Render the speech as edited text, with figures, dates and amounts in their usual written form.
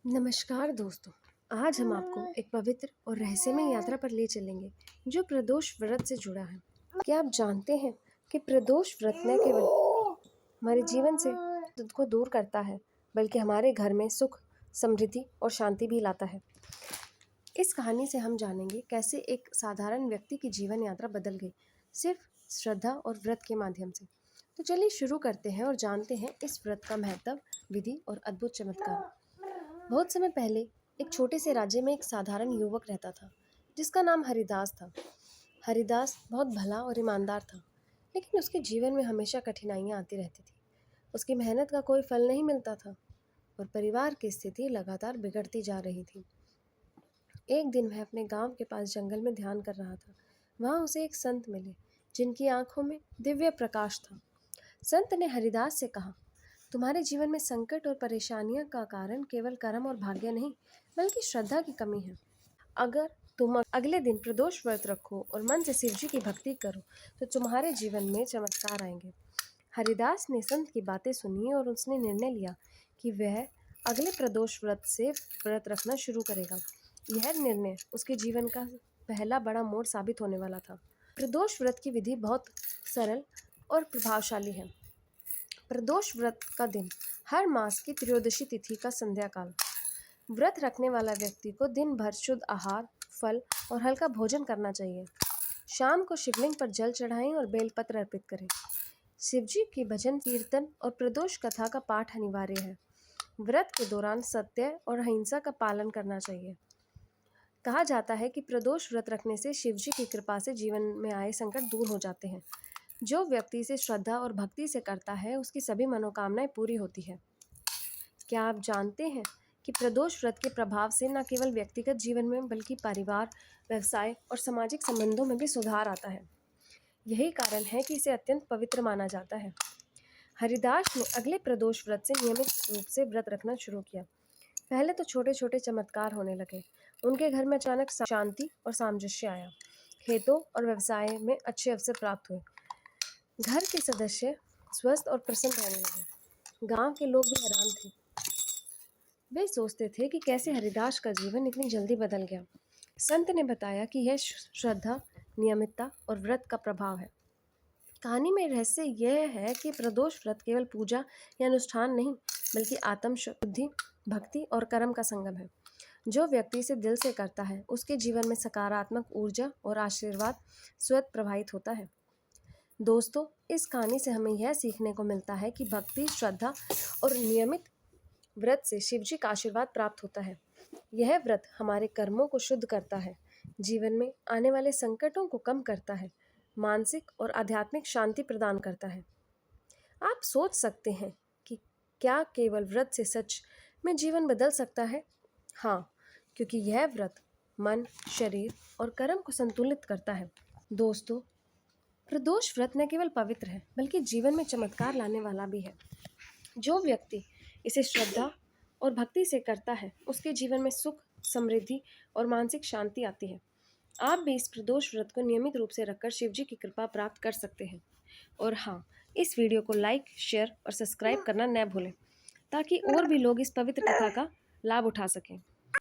नमस्कार दोस्तों। आज हम आपको एक पवित्र और रहस्यमय यात्रा पर ले चलेंगे जो प्रदोष व्रत से जुड़ा है। क्या आप जानते हैं कि प्रदोष व्रत न केवल हमारे जीवन से दुख को दूर करता है बल्कि हमारे घर में सुख, समृद्धि और शांति भी लाता है। इस कहानी से हम जानेंगे कैसे एक साधारण व्यक्ति की जीवन यात्रा बदल गई सिर्फ श्रद्धा और व्रत के माध्यम से। तो चलिए शुरू करते हैं और जानते हैं इस व्रत का महत्व, विधि और अद्भुत चमत्कार। बहुत समय पहले एक छोटे से राज्य में एक साधारण युवक रहता था जिसका नाम हरिदास था। हरिदास बहुत भला और ईमानदार था, लेकिन उसके जीवन में हमेशा कठिनाइयां आती रहती थी। उसकी मेहनत का कोई फल नहीं मिलता था और परिवार की स्थिति लगातार बिगड़ती जा रही थी। एक दिन वह अपने गांव के पास जंगल में ध्यान कर रहा था। वहां उसे एक संत मिले जिनकी आंखों में दिव्य प्रकाश था। संत ने हरिदास से कहा, तुम्हारे जीवन में संकट और परेशानियां का कारण केवल कर्म और भाग्य नहीं बल्कि श्रद्धा की कमी है। अगर तुम अगले दिन प्रदोष व्रत रखो और मन से शिव जी की भक्ति करो तो तुम्हारे जीवन में चमत्कार आएंगे। हरिदास ने संत की बातें सुनी और उसने निर्णय लिया कि वह अगले प्रदोष व्रत से व्रत रखना शुरू करेगा। यह निर्णय उसके जीवन का पहला बड़ा मोड़ साबित होने वाला था। प्रदोष व्रत की विधि बहुत सरल और प्रभावशाली है। प्रदोष व्रत का दिन हर मास की त्रयोदशी तिथि का संध्या काल। व्रत रखने वाला व्यक्ति को दिन भर शुद्ध आहार, फल और हल्का भोजन करना चाहिए। शाम को शिवलिंग पर जल चढ़ाएं और बेलपत्र अर्पित करें। शिवजी की भजन, कीर्तन और प्रदोष कथा का पाठ अनिवार्य है। व्रत के दौरान सत्य और अहिंसा का पालन करना चाहिए। कहा जाता है कि प्रदोष व्रत रखने से शिवजी की कृपा से जीवन में आए संकट दूर हो जाते हैं। जो व्यक्ति इसे श्रद्धा और भक्ति से करता है उसकी सभी मनोकामनाएं पूरी होती है। क्या आप जानते हैं कि प्रदोष व्रत के प्रभाव से न केवल व्यक्तिगत जीवन में बल्कि परिवार, व्यवसाय और सामाजिक संबंधों में भी सुधार आता है। यही कारण है कि इसे अत्यंत पवित्र माना जाता है। हरिदास ने अगले प्रदोष व्रत से नियमित रूप से व्रत रखना शुरू किया। पहले तो छोटे छोटे चमत्कार होने लगे। उनके घर में अचानक शांति और सामंजस्य आया। खेतों और व्यवसाय में अच्छे अवसर प्राप्त हुए। घर के सदस्य स्वस्थ और प्रसन्न रहने लगे। गांव के लोग भी हैरान थे। वे सोचते थे कि कैसे हरिदास का जीवन इतनी जल्दी बदल गया। संत ने बताया कि यह श्रद्धा, नियमितता और व्रत का प्रभाव है। कहानी में रहस्य यह है कि प्रदोष व्रत केवल पूजा या अनुष्ठान नहीं बल्कि आत्म शुद्धि, भक्ति और कर्म का संगम है। जो व्यक्ति इसे दिल से करता है उसके जीवन में सकारात्मक ऊर्जा और आशीर्वाद स्वतः प्रवाहित होता है। दोस्तों, इस कहानी से हमें यह सीखने को मिलता है कि भक्ति, श्रद्धा और नियमित व्रत से शिवजी का आशीर्वाद प्राप्त होता है। यह व्रत हमारे कर्मों को शुद्ध करता है, जीवन में आने वाले संकटों को कम करता है, मानसिक और आध्यात्मिक शांति प्रदान करता है। आप सोच सकते हैं कि क्या केवल व्रत से सच में जीवन बदल सकता है? हाँ, क्योंकि यह व्रत मन, शरीर और कर्म को संतुलित करता है। दोस्तों, प्रदोष व्रत न केवल पवित्र है बल्कि जीवन में चमत्कार लाने वाला भी है। जो व्यक्ति इसे श्रद्धा और भक्ति से करता है उसके जीवन में सुख, समृद्धि और मानसिक शांति आती है। आप भी इस प्रदोष व्रत को नियमित रूप से रखकर शिवजी की कृपा प्राप्त कर सकते हैं। और हाँ, इस वीडियो को लाइक, शेयर और सब्सक्राइब करना न भूलें ताकि और भी लोग इस पवित्र कथा का लाभ उठा सकें।